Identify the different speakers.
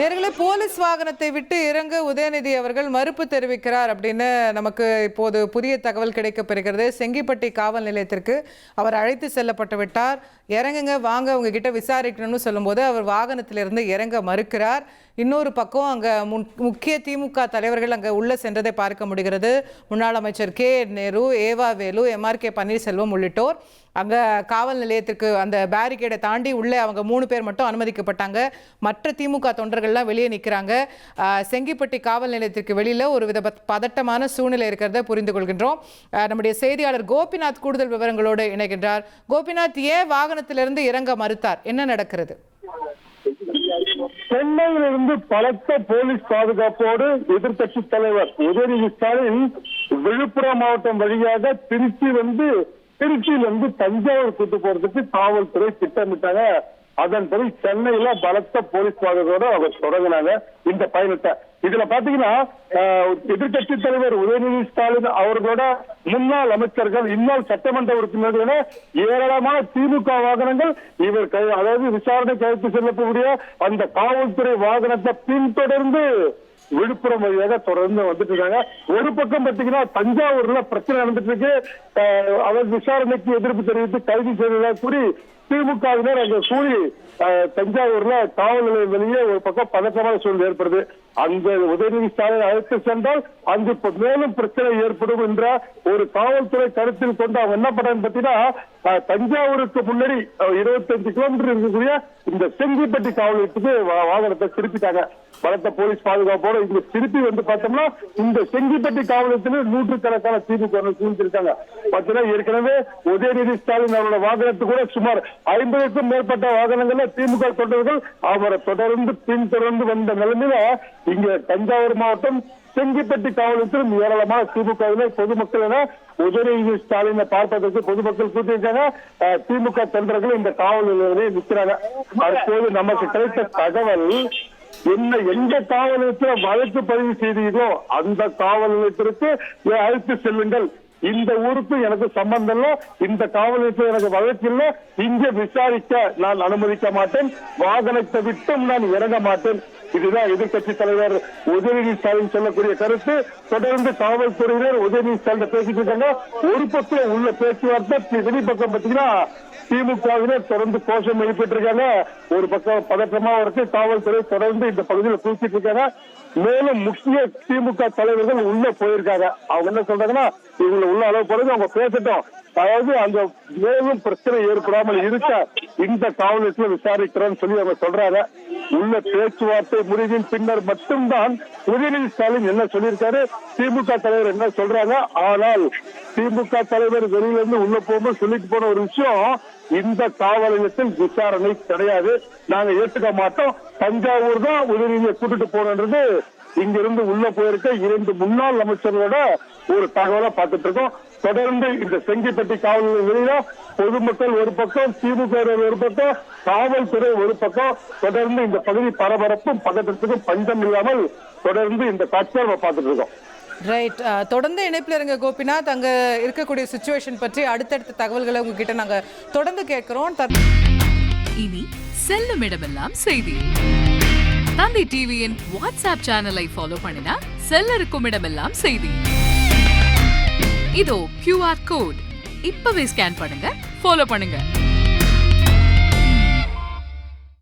Speaker 1: நேயர்களே, போலீஸ் வாகனத்தை விட்டு இறங்க உதயநிதி அவர்கள் மறுப்பு தெரிவிக்கிறார் அப்படின்னு நமக்கு இப்போது புதிய தகவல் கிடைக்கப்பெறுகிறது. செங்கிப்பட்டி காவல் நிலையத்திற்கு அவர் அழைத்து செல்லப்பட்டு விட்டார். இறங்குங்க, வாங்க, உங்ககிட்ட விசாரிக்கணும்னு சொல்லும்போது அவர் வாகனத்திலிருந்து இறங்க மறுக்கிறார். இன்னொரு பக்கம் அங்கே முக்கிய திமுக தலைவர்கள் அங்கே உள்ளே சென்றதை பார்க்க முடிகிறது. முன்னாள் அமைச்சர் கே நேரு, ஏவா வேலு, MRK பன்னீர்செல்வம் உள்ளிட்டோர் அங்கே காவல் நிலையத்திற்கு அந்த பேரிகேடை தாண்டி உள்ளே அவங்க 3 பேர் மட்டும் அனுமதிக்கப்பட்டாங்க. மற்ற திமுக தொண்டர்கள்லாம் வெளியே நிற்கிறாங்க. செங்கிப்பட்டி காவல் நிலையத்திற்கு வெளியில் ஒரு வித பதட்டமான சூழ்நிலை இருக்கிறத புரிந்து கொள்கின்றோம். நம்முடைய செய்தியாளர் கோபிநாத் கூடுதல் விவரங்களோடு இணைகின்றார். கோபிநாத், ஏன் வாகனத்திலிருந்து இறங்க மறுத்தார்? என்ன நடக்கிறது?
Speaker 2: சென்னையிலிருந்து பலத்த போலீஸ் பாதுகாப்போடு எதிர்கட்சி தலைவர் உதயநிதி ஸ்டாலின் விழுப்புரம் மாவட்டம் வழியாக திருச்சியிலிருந்து தஞ்சாவூர் கூட்டு போறதுக்கு காவல்துறை திட்டமிட்டாங்க. அதன்படி சென்னையில பலத்த போலீஸ் பாதுகாப்போடு அவர் தொடங்கினாங்க இந்த பயணத்தை. இதுல பாத்தீங்கன்னா எதிர்கட்சி தலைவர் உதயநிதி ஸ்டாலின் அவர்களோட முன்னாள் அமைச்சர்கள், இன்னாள் சட்டமன்ற உறுப்பினர்கள், ஏராளமான திமுக வாகனங்கள் இவர் அதாவது விசாரணை கைது செல்லக்கூடிய அந்த காவல்துறை வாகனத்தை பின்தொடர்ந்து விழுப்புரம் வழியாக தொடர்ந்து வந்துட்டு இருக்காங்க. ஒரு பக்கம் பாத்தீங்கன்னா தஞ்சாவூர்ல பிரச்சனை நடந்துட்டு இருக்கு. அவர் விசாரணைக்கு எதிர்ப்பு தெரிவித்து கைது செய்ததாக கூறி திமுகவினர் அங்க கூறி தஞ்சாவூர்ல காவல் நிலையம் வெளியே ஒரு பக்கம் பதற்றமான சூழ்நிலை ஏற்படுது. அந்த உதயநிதி ஸ்டாலின் அழைத்து சென்றால் அங்கு மேலும் பிரச்சனை ஏற்படும் என்ற ஒரு காவல்துறை கருத்தில் கொண்டு அவங்க என்ன பண்றாங்க பாத்தீங்கன்னா, தஞ்சாவூருக்கு முன்னாடி 25 கிலோமீட்டர் இருக்கக்கூடிய இந்த செங்கிப்பட்டி காவல் நிலையத்துக்கு வாகனத்தை திருப்பிட்டாங்க. பலத்த போலீஸ் பாதுகாப்போட இங்க திருப்பி வந்து பார்த்தோம்னா இந்த செங்கிப்பட்டி காவல் நிலையத்தில் 100கணக்கான திமுக சூழ்ந்திருக்காங்க. பார்த்தீங்கன்னா ஏற்கனவே உதயநிதி ஸ்டாலின் அவரோட வாகனத்துக்கு கூட சுமார் 50க்கும் மேற்பட்ட வாகனங்கள்ல திமுக தொண்டர்கள் அவரை பின்தொடர்ந்து வந்த நிலைமையில இங்க தஞ்சாவூர் மாவட்டம் செங்கிப்பட்டி காவல் நிலையத்திலும் ஏராளமான திமுகவினர் பொதுமக்கள் என உதயநிதி ஸ்டாலினை பார்ப்பதற்கு பொதுமக்கள் கூட்டியிருக்காங்க. திமுக தொண்டர்கள் இந்த காவல் நிலையத்திலே நிற்கிறாங்க. அப்போது நமக்கு கிடைத்த தகவல் எந்த காவல் நிலையத்தில் வழக்கு பதிவு செய்தீர்களோ அந்த காவல் நிலையத்திற்கு அழைத்து செல்லுங்கள். இந்த ஊருக்கு எனக்கு சம்பந்தம் இல்லை, இந்த காவல் நிலையத்தில் எனக்கு வழக்கு இல்லை, இங்கே விசாரிக்க நான் அனுமதிக்க மாட்டேன், வாகனத்தை விட்டும் நான் இறங்க மாட்டேன். இதுதான் எதிர்கட்சி தலைவர் உதயநிதி ஸ்டாலின் சொல்லக்கூடிய கருத்து. தொடர்ந்து காவல்துறையினர் உதயநிதி ஸ்டாலின் பேசிட்டு இருக்காங்க. ஒரு பக்கம் உள்ள பேச்சுவார்த்தை, வெளிப்பக்கம் பாத்தீங்கன்னா திமுகவினர் தொடர்ந்து கோஷம் எழுப்பிட்டு இருக்காங்க. ஒரு பக்கம் பதற்றமா இருக்கு. காவல்துறை தொடர்ந்து இந்த பகுதியில் தூக்கிட்டு இருக்காங்க. மேலும் முக்கிய திமுக தலைவர்கள் உள்ள போயிருக்காங்க. அவங்க என்ன சொல்றாங்கன்னா, இவங்களை உள்ள அளவு போறது அவங்க பேசட்டும், அதாவது அந்த மேலும் பிரச்சனை ஏற்படாமல் இருக்க இந்த காவல் நிலையத்தில் விசாரிக்கிறோம்னு சொல்லி அவங்க சொல்றாங்க. உள்ள பேச்சுவார்த்தை முடிவின் பின்னர் மட்டும்தான் உதயநிதி ஸ்டாலின் என்ன சொல்லியிருக்காரு, திமுக தலைவர் என்ன சொல்றாங்க. ஆனால் திமுக தலைவர் வெளியிலிருந்து உள்ள போகும்போது சொல்லிட்டு போன ஒரு விஷயம், இந்த காவல் நிலையத்தில் விசாரணை கிடையாது, நாங்க ஏற்றுக்க மாட்டோம், தஞ்சாவூர் தான் உதயநிதியை கூட்டிட்டு போனது இங்கிருந்து உள்ள போயிருக்க 2 முன்னாள் அமைச்சர்களோட ஒரு தகவலை பார்த்துட்டு இருக்கோம். தொடர்ந்து இந்த செங்கிப்பட்டி காவல் வெளியில பொதுமக்கள் ஒரு பக்கம், திமுக ஒரு பக்கம், காவல்துறை ஒரு பக்கம், தொடர்ந்து இந்த பகுதி பரபரப்பும் பதற்றத்துக்கும் பஞ்சம் இல்லாமல் தொடர்ந்து இந்த காட்சியை பார்த்துட்டு இருக்கோம்.
Speaker 1: ரைட், தொடர்ந்து இணைப்பில் இருங்க கோபிநாத். அங்க இருக்கக்கூடிய சிச்சுவேஷன் பற்றி அடுத்தடுத்த தகவல்களை உங்ககிட்ட நாங்க தொடர்ந்து கேட்கிறோம்.
Speaker 3: இனி செல்லும் இடமெல்லாம் செய்தி. தந்தி டிவியின் வாட்ஸ்அப் சேனலை ஃபாலோ பண்ணினா செல்ல இருக்கும் இடமெல்லாம் செய்தி. இதோ QR கோட், இப்பவே ஸ்கேன் பண்ணுங்க, ஃபாலோ பண்ணுங்க.